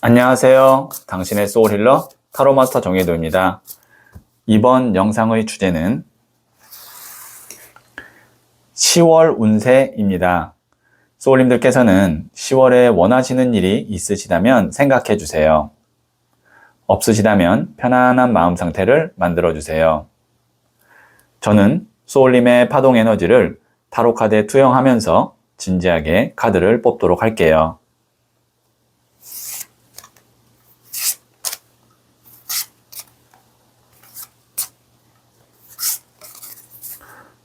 안녕하세요. 당신의 소울힐러 타로마스터 정혜도입니다. 이번 영상의 주제는 10월 운세입니다. 소울님들께서는 10월에 원하시는 일이 있으시다면 생각해 주세요. 없으시다면 편안한 마음 상태를 만들어 주세요. 저는 소울님의 파동 에너지를 타로 카드에 투영하면서 진지하게 카드를 뽑도록 할게요.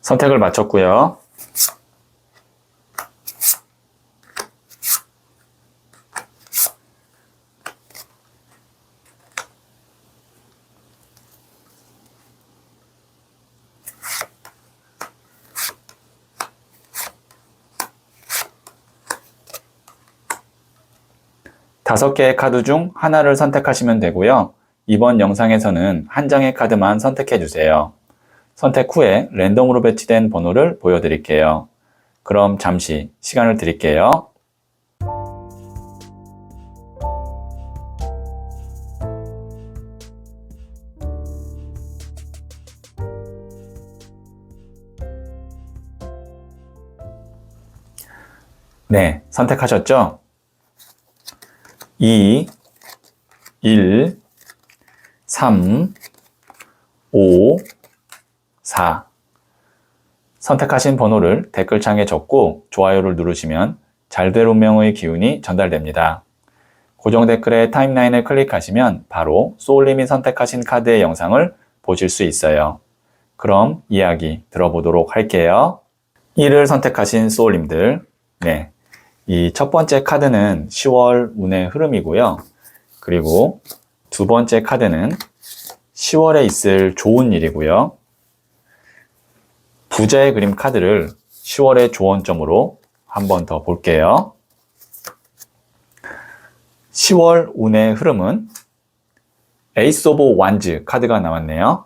선택을 마쳤고요. 다섯 개의 카드 중 하나를 선택하시면 되고요. 이번 영상에서는 한 장의 카드만 선택해 주세요. 선택 후에 랜덤으로 배치된 번호를 보여드릴게요. 그럼 잠시 시간을 드릴게요. 네, 선택하셨죠? 2, 1, 3, 5, 4. 선택하신 번호를 댓글창에 적고 좋아요를 누르시면 잘 될 운명의 기운이 전달됩니다. 고정 댓글에 타임라인을 클릭하시면 바로 소울님이 선택하신 카드의 영상을 보실 수 있어요. 그럼 이야기 들어보도록 할게요. 1을 선택하신 소울님들, 네, 이 첫 번째 카드는 10월 운의 흐름이고요. 그리고 두 번째 카드는 10월에 있을 좋은 일이고요. 부자의 그림 카드를 10월의 조언점으로 한 번 더 볼게요. 10월 운의 흐름은 에이스 오브 완즈 카드가 나왔네요.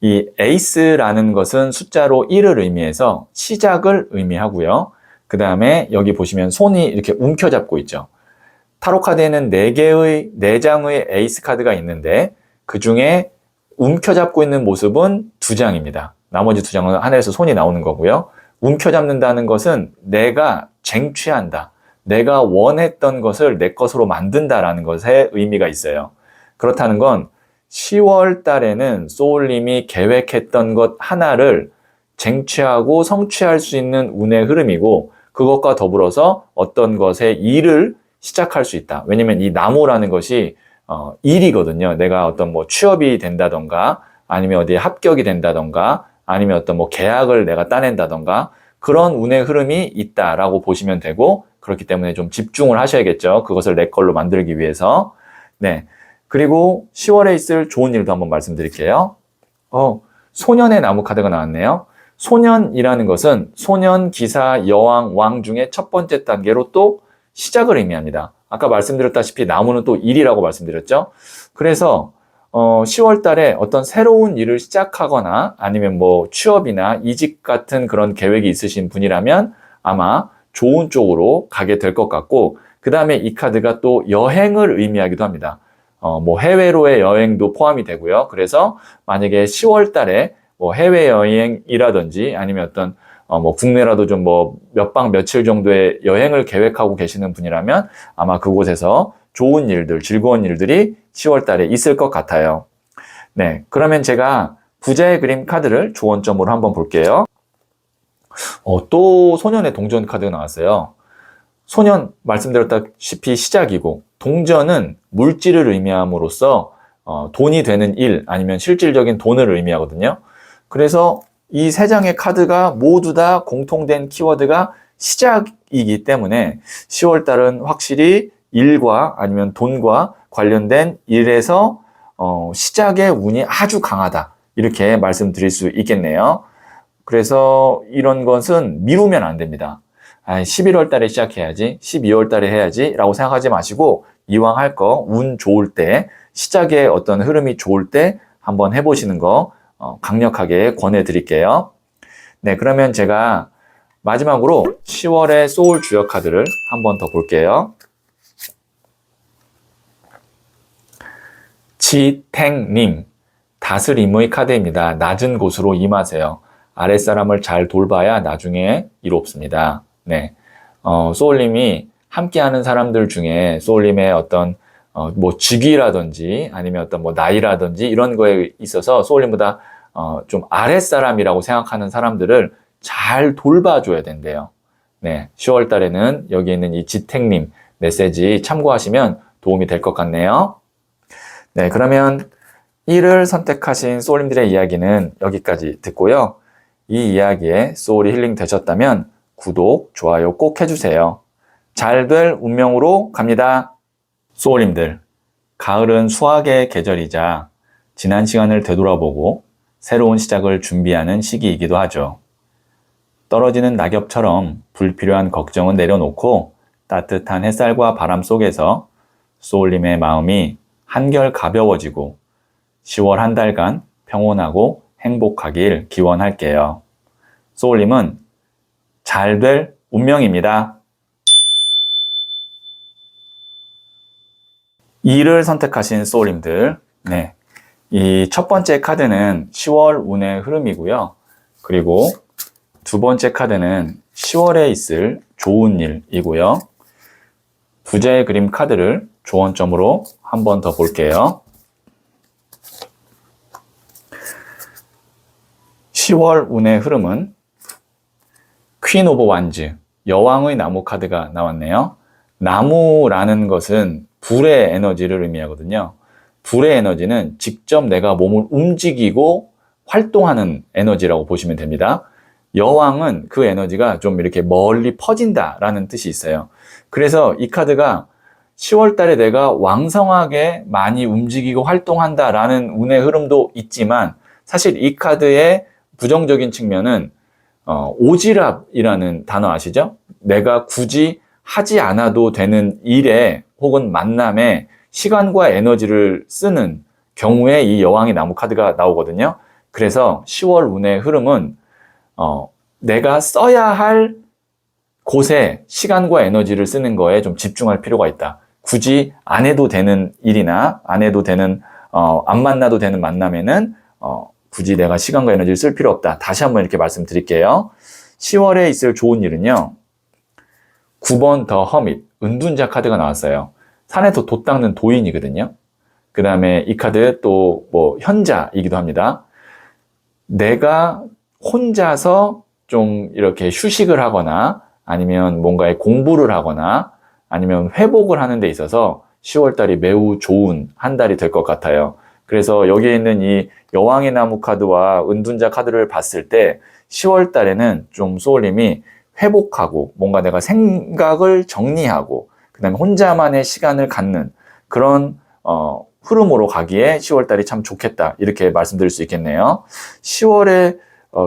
이 에이스라는 것은 숫자로 1을 의미해서 시작을 의미하고요. 그 다음에 여기 보시면 손이 이렇게 움켜잡고 있죠. 타로 카드에는 4장의 에이스 카드가 있는데 그 중에 움켜잡고 있는 모습은 2장입니다. 나머지 2장은 하늘에서 손이 나오는 거고요. 움켜잡는다는 것은 내가 쟁취한다. 내가 원했던 것을 내 것으로 만든다라는 것에 의미가 있어요. 그렇다는 건 10월 달에는 소울님이 계획했던 것 하나를 쟁취하고 성취할 수 있는 운의 흐름이고 그것과 더불어서 어떤 것에 일을 시작할 수 있다. 왜냐면 이 나무라는 것이 일이거든요. 내가 어떤 취업이 된다던가 아니면 어디에 합격이 된다던가 아니면 어떤 계약을 내가 따낸다던가 그런 운의 흐름이 있다라고 보시면 되고 그렇기 때문에 좀 집중을 하셔야겠죠. 그것을 내 걸로 만들기 위해서. 네. 그리고 10월에 있을 좋은 일도 한번 말씀드릴게요. 소년의 나무 카드가 나왔네요. 소년이라는 것은 소년, 기사, 여왕, 왕 중에 첫 번째 단계로 또 시작을 의미합니다. 아까 말씀드렸다시피 나무는 또 일이라고 말씀드렸죠. 그래서 10월 달에 어떤 새로운 일을 시작하거나 아니면 취업이나 이직 같은 그런 계획이 있으신 분이라면 아마 좋은 쪽으로 가게 될 것 같고 그 다음에 이 카드가 또 여행을 의미하기도 합니다. 해외로의 여행도 포함이 되고요. 그래서 만약에 10월 달에 해외여행이라든지 아니면 어떤 국내라도 좀 몇 박 며칠 정도의 여행을 계획하고 계시는 분이라면 아마 그곳에서 좋은 일들, 즐거운 일들이 10월 달에 있을 것 같아요. 네, 그러면 제가 부자의 그림 카드를 조언점으로 한번 볼게요. 또 소년의 동전 카드가 나왔어요. 소년 말씀드렸다시피 시작이고 동전은 물질을 의미함으로써 돈이 되는 일 아니면 실질적인 돈을 의미하거든요. 그래서 이 세 장의 카드가 모두 다 공통된 키워드가 시작이기 때문에 10월 달은 확실히 일과 아니면 돈과 관련된 일에서 시작의 운이 아주 강하다. 이렇게 말씀드릴 수 있겠네요. 그래서 이런 것은 미루면 안 됩니다. 11월 달에 시작해야지, 12월 달에 해야지 라고 생각하지 마시고 이왕 할 거 운 좋을 때, 시작의 어떤 흐름이 좋을 때 한번 해보시는 거 강력하게 권해드릴게요. 네, 그러면 제가 마지막으로 10월의 소울 주역 카드를 한 번 더 볼게요. 지탱님, 다스림의 카드입니다. 낮은 곳으로 임하세요. 아랫사람을 잘 돌봐야 나중에 이롭습니다. 네. 소울님이 함께하는 사람들 중에 소울님의 어떤 뭐 직위라든지 아니면 어떤 뭐 나이라든지 이런 거에 있어서 소울님보다 좀 아랫사람이라고 생각하는 사람들을 잘 돌봐줘야 된대요. 네. 10월 달에는 여기 있는 이 지택님 메시지 참고하시면 도움이 될 것 같네요. 네. 그러면 1을 선택하신 소울님들의 이야기는 여기까지 듣고요. 이 이야기에 소울이 힐링 되셨다면 구독, 좋아요 꼭 해주세요. 잘 될 운명으로 갑니다. 소울님들, 가을은 수학의 계절이자 지난 시간을 되돌아보고 새로운 시작을 준비하는 시기이기도 하죠. 떨어지는 낙엽처럼 불필요한 걱정은 내려놓고 따뜻한 햇살과 바람 속에서 소울님의 마음이 한결 가벼워지고 10월 한 달간 평온하고 행복하길 기원할게요. 소울님은 잘 될 운명입니다. 2를 선택하신 소울님들, 네. 이 첫 번째 카드는 10월 운의 흐름이고요. 그리고 두 번째 카드는 10월에 있을 좋은 일이고요. 부자의 그림 카드를 조언점으로 한 번 더 볼게요. 10월 운의 흐름은 퀸 오브 완즈, 여왕의 나무 카드가 나왔네요. 나무라는 것은 불의 에너지를 의미하거든요. 불의 에너지는 직접 내가 몸을 움직이고 활동하는 에너지라고 보시면 됩니다. 여왕은 그 에너지가 좀 이렇게 멀리 퍼진다라는 뜻이 있어요. 그래서 이 카드가 10월 달에 내가 왕성하게 많이 움직이고 활동한다라는 운의 흐름도 있지만 사실 이 카드의 부정적인 측면은 오지랖이라는 단어 아시죠? 내가 굳이 하지 않아도 되는 일에 혹은 만남에 시간과 에너지를 쓰는 경우에 이 여왕의 나무 카드가 나오거든요. 그래서 10월 운의 흐름은 내가 써야 할 곳에 시간과 에너지를 쓰는 거에 좀 집중할 필요가 있다. 굳이 안 해도 되는 일이나 안 해도 되는 안 만나도 되는 만남에는 굳이 내가 시간과 에너지를 쓸 필요 없다. 다시 한번 이렇게 말씀드릴게요. 10월에 있을 좋은 일은요. 9번 더 허밋, 은둔자 카드가 나왔어요. 산에서 돛 닦는 도인이거든요. 그 다음에 이 카드 또 뭐 현자이기도 합니다. 내가 혼자서 좀 이렇게 휴식을 하거나 아니면 뭔가의 공부를 하거나 아니면 회복을 하는 데 있어서 10월 달이 매우 좋은 한 달이 될 것 같아요. 그래서 여기에 있는 이 여왕의 나무 카드와 은둔자 카드를 봤을 때 10월 달에는 좀 소울님이 회복하고 뭔가 내가 생각을 정리하고 그 다음에 혼자만의 시간을 갖는 그런 흐름으로 가기에 10월 달이 참 좋겠다 이렇게 말씀드릴 수 있겠네요. 10월에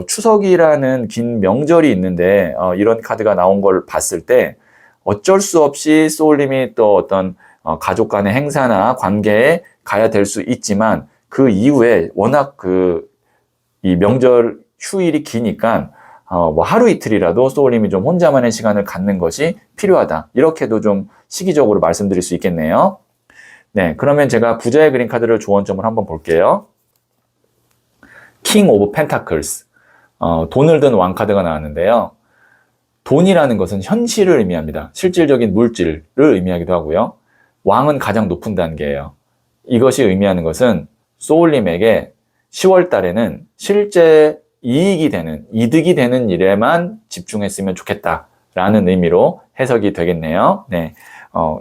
추석이라는 긴 명절이 있는데 이런 카드가 나온 걸 봤을 때 어쩔 수 없이 소울님이 또 어떤 가족 간의 행사나 관계에 가야 될 수 있지만 그 이후에 워낙 이 명절 휴일이 기니까 뭐 하루 이틀이라도 소울님이 좀 혼자만의 시간을 갖는 것이 필요하다. 이렇게도 좀 시기적으로 말씀드릴 수 있겠네요. 네, 그러면 제가 부자의 그림 카드를 조언점을 한번 볼게요. 킹 오브 펜타클스, 돈을 든 왕 카드가 나왔는데요. 돈이라는 것은 현실을 의미합니다. 실질적인 물질을 의미하기도 하고요. 왕은 가장 높은 단계예요. 이것이 의미하는 것은 소울님에게 10월 달에는 실제 이익이 되는, 이득이 되는 일에만 집중했으면 좋겠다라는 의미로 해석이 되겠네요. 네.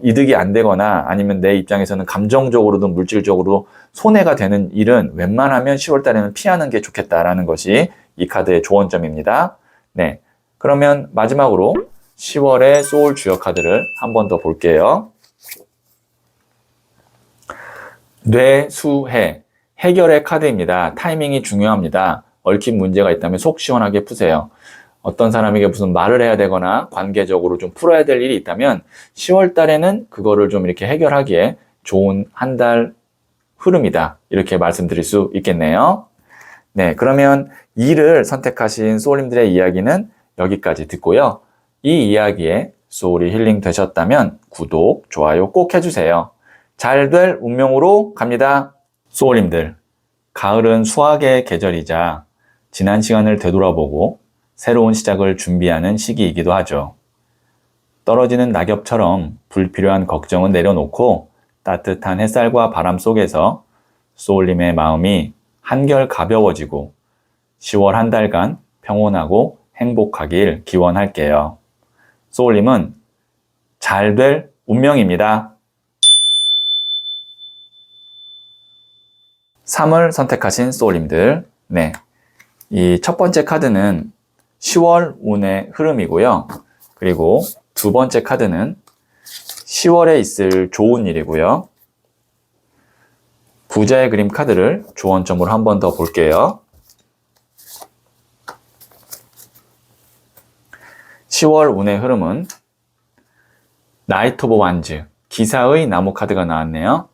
이득이 안 되거나 아니면 내 입장에서는 감정적으로든 물질적으로 손해가 되는 일은 웬만하면 10월 달에는 피하는 게 좋겠다라는 것이 이 카드의 조언점입니다. 네. 그러면 마지막으로 10월의 소울 주요 카드를 한 번 더 볼게요. 뇌수해, 해결의 카드입니다. 타이밍이 중요합니다. 얽힌 문제가 있다면 속 시원하게 푸세요. 어떤 사람에게 무슨 말을 해야 되거나 관계적으로 좀 풀어야 될 일이 있다면 10월 달에는 그거를 좀 이렇게 해결하기에 좋은 한 달 흐름이다. 이렇게 말씀드릴 수 있겠네요. 네, 그러면 2를 선택하신 소울님들의 이야기는 여기까지 듣고요. 이 이야기에 소울이 힐링 되셨다면 구독, 좋아요 꼭 해주세요. 잘 될 운명으로 갑니다. 소울님들, 가을은 수학의 계절이자 지난 시간을 되돌아보고 새로운 시작을 준비하는 시기이기도 하죠. 떨어지는 낙엽처럼 불필요한 걱정은 내려놓고 따뜻한 햇살과 바람 속에서 소울님의 마음이 한결 가벼워지고 10월 한 달간 평온하고 행복하길 기원할게요. 소울님은 잘 될 운명입니다. 3을 선택하신 소울님들, 네, 이 첫 번째 카드는 10월 운의 흐름이고요. 그리고 두 번째 카드는 10월에 있을 좋은 일이고요. 부자의 그림 카드를 조언점으로 한 번 더 볼게요. 10월 운의 흐름은 나이트 오브 완즈, 기사의 나무 카드가 나왔네요.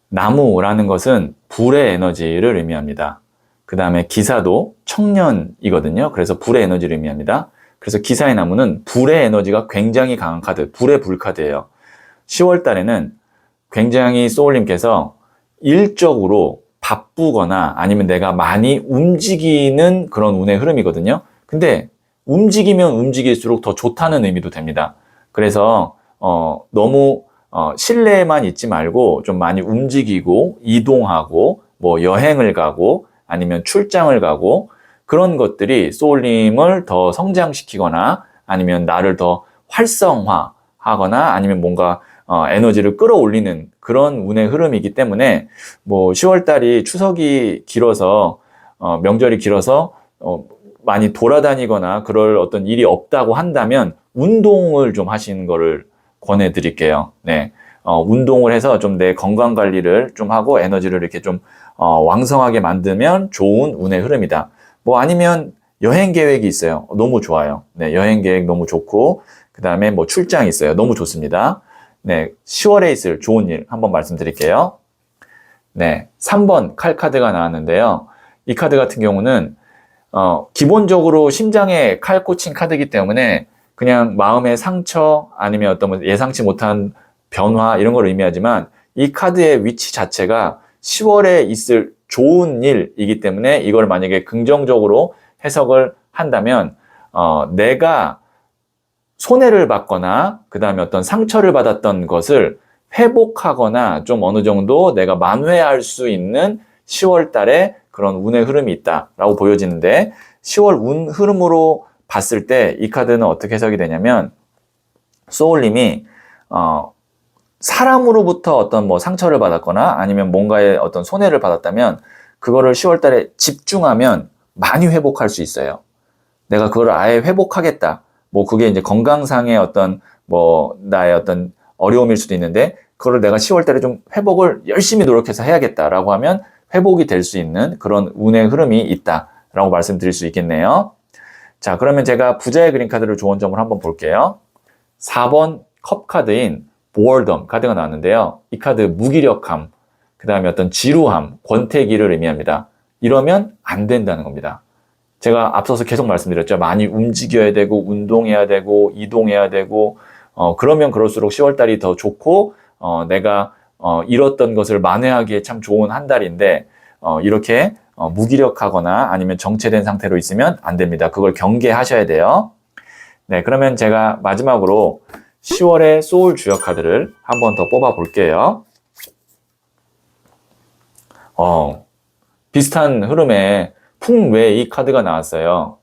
나무라는 것은 불의 에너지를 의미합니다. 그 다음에 기사도 청년이거든요. 그래서 불의 에너지를 의미합니다. 그래서 기사의 나무는 불의 에너지가 굉장히 강한 카드, 불의 불 카드예요. 10월 달에는 굉장히 소울님께서 일적으로 바쁘거나 아니면 내가 많이 움직이는 그런 운의 흐름이거든요. 근데 움직이면 움직일수록 더 좋다는 의미도 됩니다. 그래서 너무 실내에만 있지 말고 좀 많이 움직이고 이동하고 뭐 여행을 가고 아니면 출장을 가고 그런 것들이 소울님을 더 성장시키거나 아니면 나를 더 활성화하거나 아니면 뭔가 에너지를 끌어올리는 그런 운의 흐름이기 때문에 뭐 10월달이 추석이 길어서 명절이 길어서 많이 돌아다니거나 그럴 어떤 일이 없다고 한다면 운동을 좀 하시는 거를 권해드릴게요. 네, 운동을 해서 좀 내 건강 관리를 좀 하고 에너지를 이렇게 좀 왕성하게 만들면 좋은 운의 흐름이다. 뭐 아니면 여행 계획이 있어요. 너무 좋아요. 네, 여행 계획 너무 좋고 그 다음에 뭐 출장이 있어요. 너무 좋습니다. 네, 10월에 있을 좋은 일 한번 말씀드릴게요. 네, 3번 칼 카드가 나왔는데요. 이 카드 같은 경우는 기본적으로 심장에 칼 꽂힌 카드이기 때문에 그냥 마음의 상처 아니면 어떤 예상치 못한 변화 이런 걸 의미하지만 이 카드의 위치 자체가 10월에 있을 좋은 일이기 때문에 이걸 만약에 긍정적으로 해석을 한다면 내가 손해를 받거나 그 다음에 어떤 상처를 받았던 것을 회복하거나 좀 어느 정도 내가 만회할 수 있는 10월 달에 그런 운의 흐름이 있다라고 보여지는데 10월 운 흐름으로 봤을 때 이 카드는 어떻게 해석이 되냐면 소울님이 사람으로부터 어떤 뭐 상처를 받았거나 아니면 뭔가의 어떤 손해를 받았다면 그거를 10월 달에 집중하면 많이 회복할 수 있어요. 내가 그걸 아예 회복하겠다. 뭐 그게 이제 건강상의 어떤 뭐 나의 어떤 어려움일 수도 있는데 그거를 내가 10월 달에 좀 회복을 열심히 노력해서 해야겠다라고 하면 회복이 될 수 있는 그런 운의 흐름이 있다라고 말씀드릴 수 있겠네요. 자, 그러면 제가 부자의 그림 카드를 조언점을 한번 볼게요. 4번 컵 카드인 보얼덤 카드가 나왔는데요. 이 카드 무기력함, 그 다음에 어떤 지루함, 권태기를 의미합니다. 이러면 안 된다는 겁니다. 제가 앞서서 계속 말씀드렸죠. 많이 움직여야 되고 운동해야 되고 이동해야 되고 그러면 그럴수록 10월달이 더 좋고 내가 잃었던 것을 만회하기에 참 좋은 한 달인데 이렇게 무기력하거나 아니면 정체된 상태로 있으면 안 됩니다. 그걸 경계하셔야 돼요. 네, 그러면 제가 마지막으로 10월의 소울 주역 카드를 한 번 더 뽑아 볼게요. 비슷한 흐름에 풍외 이 카드가 나왔어요.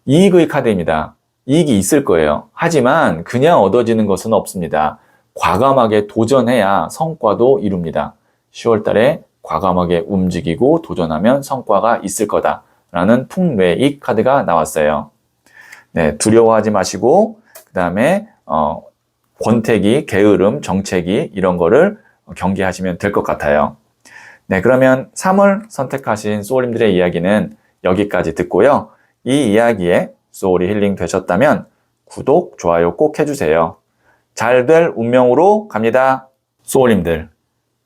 이익의 카드입니다. 이익이 있을 거예요. 하지만 그냥 얻어지는 것은 없습니다. 과감하게 도전해야 성과도 이룹니다. 10월 달에 과감하게 움직이고 도전하면 성과가 있을 거다라는 풍외익 카드가 나왔어요. 네, 두려워하지 마시고 그 다음에 권태기, 게으름, 정체기 이런 거를 경계하시면 될 것 같아요. 네, 그러면 3을 선택하신 소울님들의 이야기는 여기까지 듣고요. 이 이야기에 소울이 힐링 되셨다면 구독, 좋아요 꼭 해주세요. 잘 될 운명으로 갑니다. 소울님들,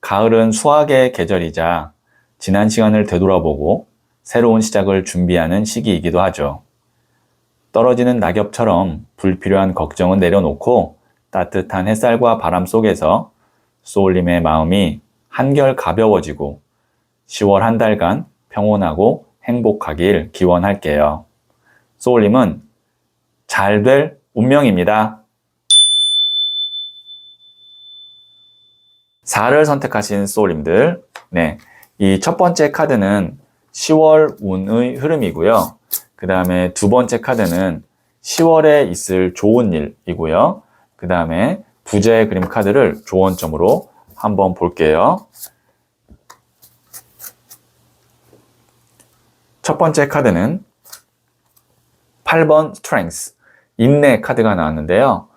가을은 수학의 계절이자 지난 시간을 되돌아보고 새로운 시작을 준비하는 시기이기도 하죠. 떨어지는 낙엽처럼 불필요한 걱정은 내려놓고 따뜻한 햇살과 바람 속에서 소울님의 마음이 한결 가벼워지고 10월 한 달간 평온하고 행복하길 기원할게요. 소울님은 잘 될 운명입니다. 4를 선택하신 소울님들, 네, 이 첫 번째 카드는 10월 운의 흐름이고요. 그 다음에 두 번째 카드는 10월에 있을 좋은 일이고요. 그 다음에 부자의 그림 카드를 조언점으로 한번 볼게요. 첫 번째 카드는 8번 Strength, 인내 카드가 나왔는데요.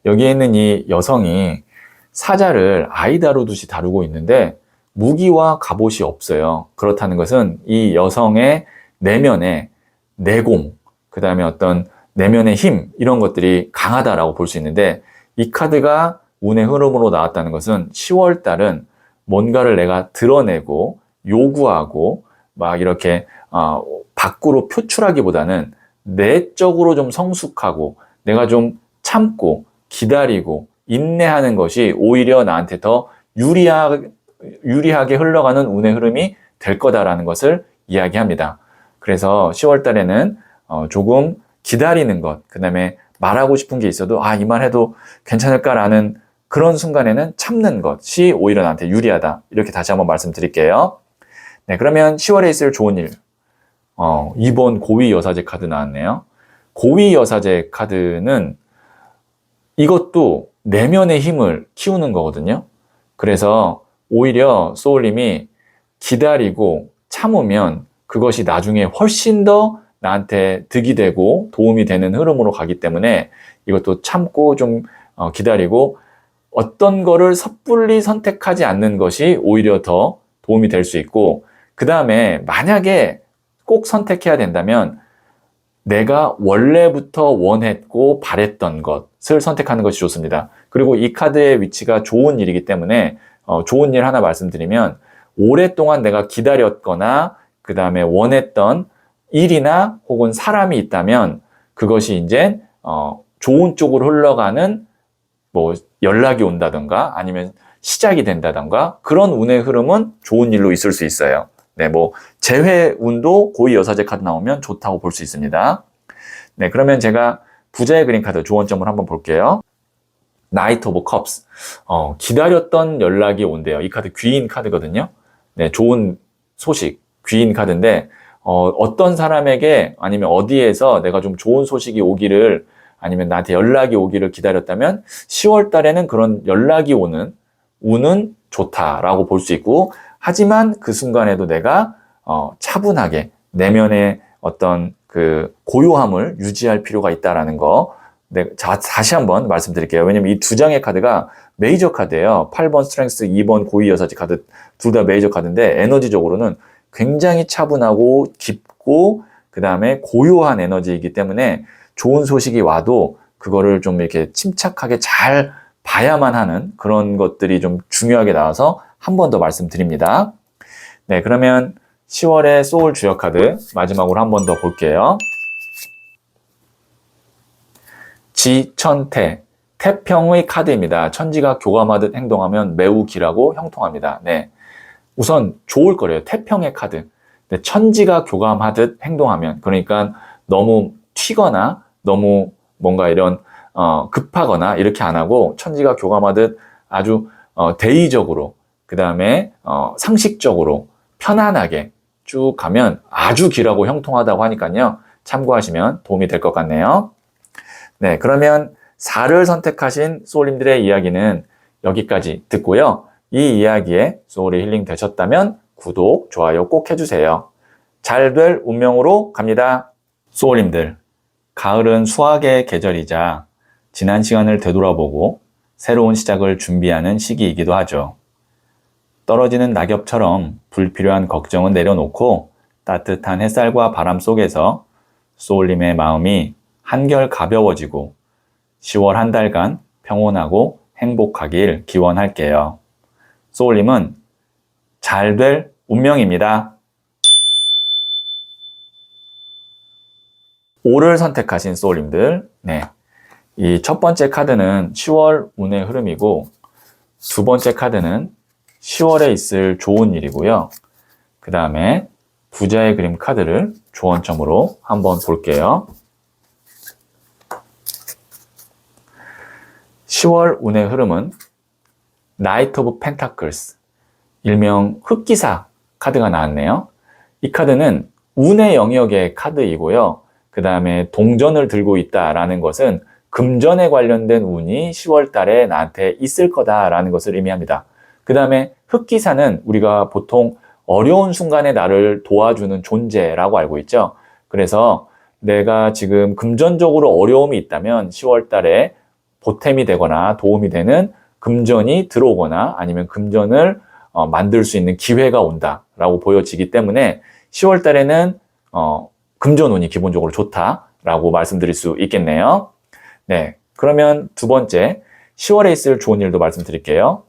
여기에 있는 이 여성이 사자를 아이 다루듯이 다루고 있는데 무기와 갑옷이 없어요. 그렇다는 것은 이 여성의 내면의 내공, 그 다음에 어떤 내면의 힘, 이런 것들이 강하다라고 볼 수 있는데, 이 카드가 운의 흐름으로 나왔다는 것은 10월 달은 뭔가를 내가 드러내고 요구하고 막 이렇게 밖으로 표출하기보다는 내적으로 좀 성숙하고 내가 좀 참고 기다리고 인내하는 것이 오히려 나한테 더 유리하게 흘러가는 운의 흐름이 될 거다라는 것을 이야기합니다. 그래서 10월 달에는 조금 기다리는 것, 그 다음에 말하고 싶은 게 있어도 이 말 해도 괜찮을까라는 그런 순간에는 참는 것이 오히려 나한테 유리하다. 이렇게 다시 한번 말씀드릴게요. 네, 그러면 10월에 있을 좋은 일. 2번 고위여사제 카드 나왔네요. 고위여사제 카드는 이것도 내면의 힘을 키우는 거거든요. 그래서 오히려 소울님이 기다리고 참으면 그것이 나중에 훨씬 더 나한테 득이 되고 도움이 되는 흐름으로 가기 때문에 이것도 참고 좀 기다리고 어떤 거를 섣불리 선택하지 않는 것이 오히려 더 도움이 될 수 있고, 그 다음에 만약에 꼭 선택해야 된다면 내가 원래부터 원했고 바랬던 것을 선택하는 것이 좋습니다. 그리고 이 카드의 위치가 좋은 일이기 때문에 좋은 일 하나 말씀드리면, 오랫동안 내가 기다렸거나 그 다음에 원했던 일이나 혹은 사람이 있다면 그것이 이제 좋은 쪽으로 흘러가는 뭐 연락이 온다던가 아니면 시작이 된다던가 그런 운의 흐름은 좋은 일로 있을 수 있어요. 네, 뭐 재회 운도 고위여사제 카드 나오면 좋다고 볼 수 있습니다. 네, 그러면 제가 부자의 그림 카드 조언점을 한번 볼게요. 나이트 오브 컵스. 기다렸던 연락이 온대요. 이 카드 귀인 카드거든요. 네, 좋은 소식, 귀인 카드인데 어떤 사람에게 아니면 어디에서 내가 좀 좋은 소식이 오기를 아니면 나한테 연락이 오기를 기다렸다면 10월 달에는 그런 연락이 오는 운은 좋다라고 볼 수 있고, 하지만 그 순간에도 내가 차분하게 내면의 어떤 그 고요함을 유지할 필요가 있다라는 거 다시 한번 말씀드릴게요. 왜냐면 이 두 장의 카드가 메이저 카드예요. 8번 스트렝스, 2번 고위여사제 카드 둘 다 메이저 카드인데 에너지적으로는 굉장히 차분하고 깊고 그 다음에 고요한 에너지이기 때문에 좋은 소식이 와도 그거를 좀 이렇게 침착하게 잘 봐야만 하는 그런 것들이 좀 중요하게 나와서 한 번 더 말씀드립니다. 네, 그러면 10월의 소울 주역 카드 마지막으로 한 번 더 볼게요. 지천태, 태평의 카드입니다. 천지가 교감하듯 행동하면 매우 길하고 형통합니다. 네, 우선 좋을 거래요. 태평의 카드. 근데 천지가 교감하듯 행동하면, 그러니까 너무 튀거나 너무 뭔가 이런 급하거나 이렇게 안 하고 천지가 교감하듯 아주 대의적으로 그 다음에 상식적으로 편안하게 쭉 가면 아주 길하고 형통하다고 하니까요. 참고하시면 도움이 될 것 같네요. 네, 그러면 4를 선택하신 소울님들의 이야기는 여기까지 듣고요. 이 이야기에 소울이 힐링 되셨다면 구독, 좋아요 꼭 해주세요. 잘 될 운명으로 갑니다. 소울님들, 가을은 수확의 계절이자 지난 시간을 되돌아보고 새로운 시작을 준비하는 시기이기도 하죠. 떨어지는 낙엽처럼 불필요한 걱정은 내려놓고 따뜻한 햇살과 바람 속에서 소울님의 마음이 한결 가벼워지고 10월 한 달간 평온하고 행복하길 기원할게요. 소울님은 잘 될 운명입니다. 5를 선택하신 소울님들, 네, 이 첫 번째 카드는 10월 운의 흐름이고 두 번째 카드는 10월에 있을 좋은 일이고요. 그 다음에 부자의 그림 카드를 조언점으로 한번 볼게요. 10월 운의 흐름은 나이트 오브 펜타클스, 일명 흑기사 카드가 나왔네요. 이 카드는 운의 영역의 카드이고요. 그 다음에 동전을 들고 있다라는 것은 금전에 관련된 운이 10월 달에 나한테 있을 거다라는 것을 의미합니다. 그 다음에 흑기사는 우리가 보통 어려운 순간에 나를 도와주는 존재라고 알고 있죠. 그래서 내가 지금 금전적으로 어려움이 있다면 10월 달에 보탬이 되거나 도움이 되는 금전이 들어오거나 아니면 금전을 만들 수 있는 기회가 온다라고 보여지기 때문에 10월 달에는 금전운이 기본적으로 좋다라고 말씀드릴 수 있겠네요. 네, 그러면 두 번째 10월에 있을 좋은 일도 말씀드릴게요.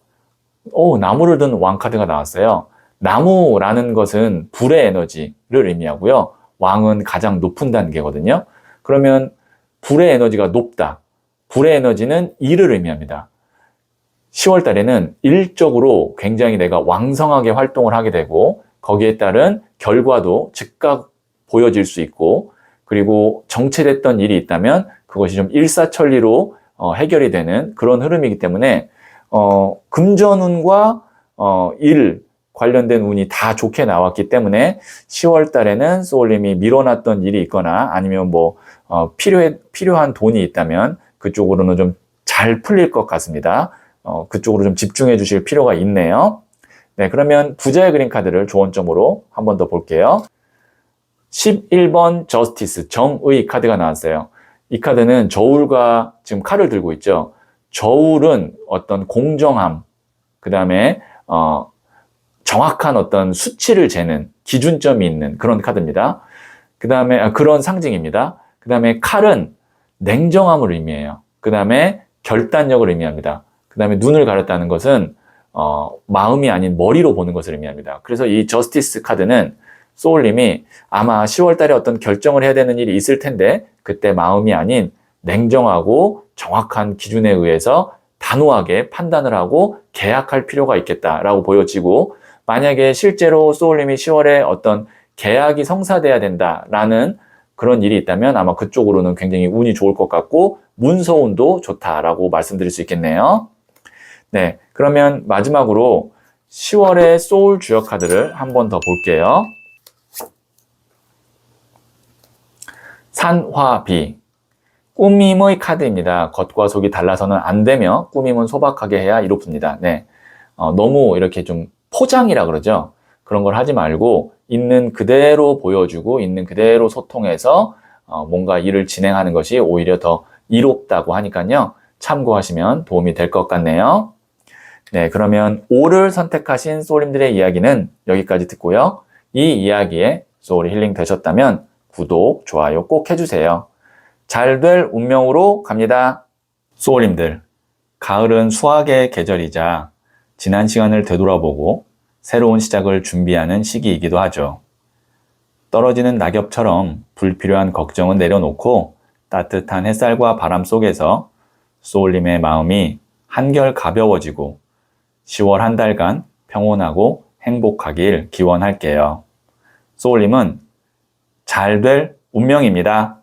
나무를 든 왕카드가 나왔어요. 나무라는 것은 불의 에너지를 의미하고요. 왕은 가장 높은 단계거든요. 그러면 불의 에너지가 높다. 불의 에너지는 일을 의미합니다. 10월 달에는 일적으로 굉장히 내가 왕성하게 활동을 하게 되고 거기에 따른 결과도 즉각 보여질 수 있고 그리고 정체됐던 일이 있다면 그것이 좀 일사천리로 해결이 되는 그런 흐름이기 때문에 금전운과 일 관련된 운이 다 좋게 나왔기 때문에 10월 달에는 소울님이 미뤄놨던 일이 있거나 아니면 필요한 돈이 있다면 그쪽으로는 좀 잘 풀릴 것 같습니다. 그쪽으로 좀 집중해 주실 필요가 있네요. 네, 그러면 부자의 그림 카드를 조언점으로 한 번 더 볼게요. 11번 저스티스, 정의 카드가 나왔어요. 이 카드는 저울과 지금 칼을 들고 있죠. 저울은 어떤 공정함, 그 다음에 정확한 어떤 수치를 재는 기준점이 있는 그런 카드입니다. 그 다음에 그런 상징입니다. 그 다음에 칼은 냉정함을 의미해요. 그 다음에 결단력을 의미합니다. 그 다음에 눈을 가렸다는 것은 마음이 아닌 머리로 보는 것을 의미합니다. 그래서 이 저스티스 카드는 소울님이 아마 10월 달에 어떤 결정을 해야 되는 일이 있을 텐데 그때 마음이 아닌 냉정하고 정확한 기준에 의해서 단호하게 판단을 하고 계약할 필요가 있겠다라고 보여지고 만약에 실제로 소울님이 10월에 어떤 계약이 성사돼야 된다라는 그런 일이 있다면 아마 그쪽으로는 굉장히 운이 좋을 것 같고 문서운도 좋다라고 말씀드릴 수 있겠네요. 네, 그러면 마지막으로 10월의 소울 주역 카드를 한 번 더 볼게요. 산화비, 꾸밈의 카드입니다. 겉과 속이 달라서는 안 되며 꾸밈은 소박하게 해야 이롭습니다. 네, 너무 이렇게 좀 포장이라 그러죠. 그런 걸 하지 말고 있는 그대로 보여주고 있는 그대로 소통해서 뭔가 일을 진행하는 것이 오히려 더 이롭다고 하니까요. 참고하시면 도움이 될 것 같네요. 네, 그러면 5를 선택하신 소울님들의 이야기는 여기까지 듣고요. 이 이야기에 소울이 힐링 되셨다면 구독, 좋아요 꼭 해주세요. 잘 될 운명으로 갑니다. 소울님들, 가을은 수학의 계절이자 지난 시간을 되돌아보고 새로운 시작을 준비하는 시기이기도 하죠. 떨어지는 낙엽처럼 불필요한 걱정은 내려놓고 따뜻한 햇살과 바람 속에서 소울님의 마음이 한결 가벼워지고 10월 한 달간 평온하고 행복하길 기원할게요. 소울님은 잘 될 운명입니다.